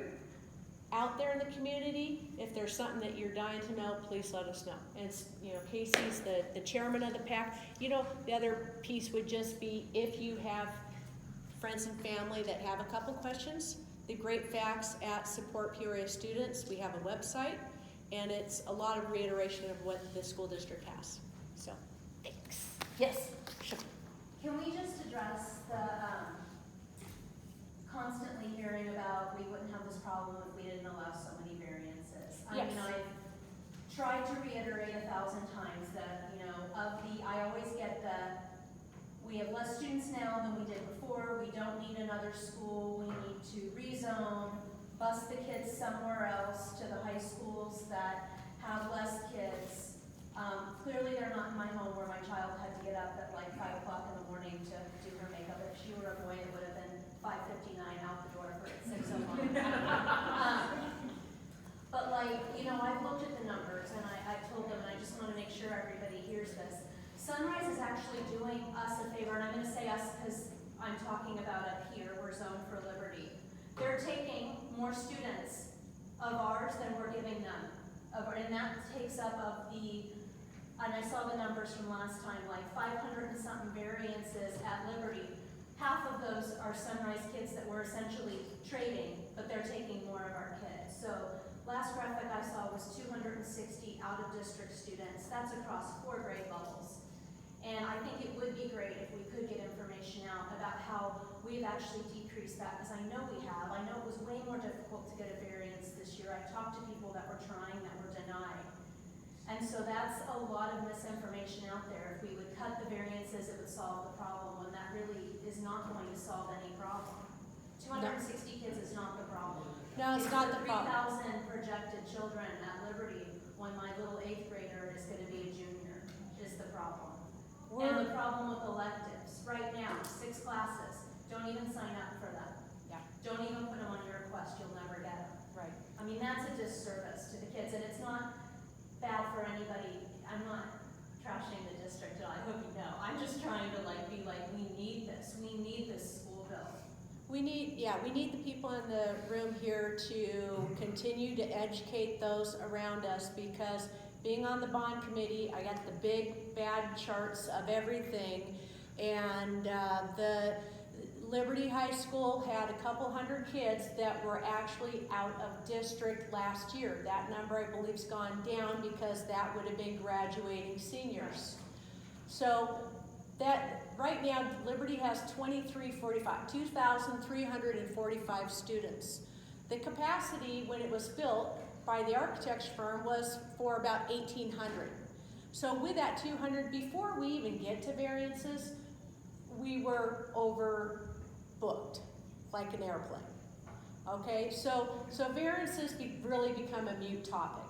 out there in the community, if there's something that you're dying to know, please let us know. And Casey's the chairman of the PAC. The other piece would just be, if you have friends and family that have a couple questions, the Great Facts at Support Peoria Students, we have a website, and it's a lot of reiteration of what the school district has. So, thanks. Yes, sure. Can we just address the constantly hearing about we wouldn't have this problem if we didn't allow so many variances? Yes. I've tried to reiterate 1,000 times that, I always get we have less students now than we did before, we don't need another school, we need to rezone, bus the kids somewhere else to the high schools that have less kids. Clearly they're not in my home where my child had to get up at like 5 o'clock in the morning to do her makeup. If she were a boy, it would have been 5:59 out the door for 6:01. But I've looked at the numbers and I've told them, and I just want to make sure everybody hears this. Sunrise is actually doing us a favor, and I'm going to say us because I'm talking about up here, we're zoned for Liberty. They're taking more students of ours than we're giving them. And that takes up and I saw the numbers from last time, like 500 and something variances at Liberty. Half of those are Sunrise kids that we're essentially trading, but they're taking more of our kids. So last graphic I saw was 260 out-of-district students. That's across 4 grade levels. And I think it would be great if we could get information out about how we've actually decreased that, because I know we have. I know it was way more difficult to get a variance this year. I've talked to people that were trying that were denied. And so that's a lot of misinformation out there. If we would cut the variances, it would solve the problem, when that really is not going to solve any problem. 260 kids is not the problem. No, it's not the problem. 3,000 projected children at Liberty when my little 8th grader is going to be a junior is the problem. And the problem with electives, right now, 6 classes, don't even sign up for them. Yeah. Don't even put them on your request, you'll never get them. Right. That's a disservice to the kids, and it's not bad for anybody. I'm not trashing the district, I hope you know. I'm just trying to be like, we need this school bill. We need the people in the room here to continue to educate those around us, because being on the bond committee, I got the big bad charts of everything, and the Liberty High School had a couple hundred kids that were actually out of district last year. That number, I believe, has gone down because that would have been graduating seniors. So that, right now, Liberty has 2,345 students. The capacity when it was built by the architecture firm was for about 1,800. So with that 200, before we even get to variances, we were overbooked, like an airplane. Okay, so variances really become a moot topic.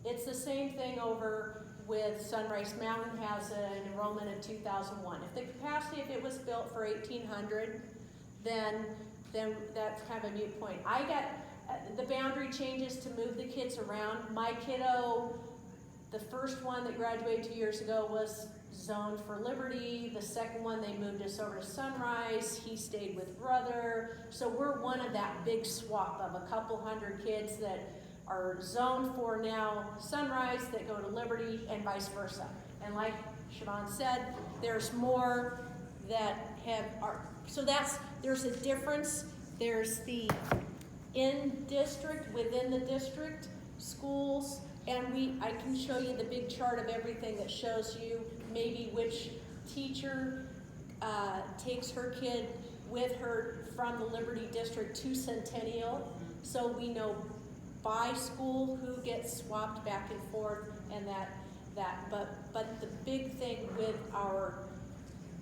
It's the same thing over with Sunrise Mountain has an enrollment of 2001. If the capacity, if it was built for 1,800, then that's kind of a moot point. I got the boundary changes to move the kids around. My kiddo, the first one that graduated 2 years ago was zoned for Liberty. The second one, they moved us over to Sunrise. He stayed with brother. So we're one of that big swap of a couple hundred kids that are zoned for now Sunrise that go to Liberty and vice versa. And like Siobhan said, there's more that so there's a difference. There's the in district, within the district schools, and I can show you the big chart of everything that shows you maybe which teacher takes her kid with her from the Liberty District to Centennial, so we know by school who gets swapped back and forth, and but the big thing with our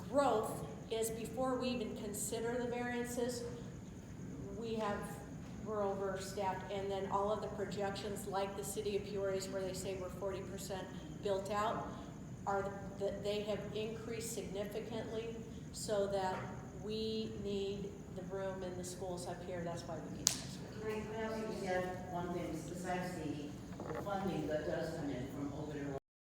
growth is before we even consider the variances, we're overstaffed, and then all of the projections, like the city of Peoria's where they say we're 40% built out, they have increased significantly, so that we need the room in the schools up here. That's why we need this. Can I also just add one thing, besides the funding that does come in from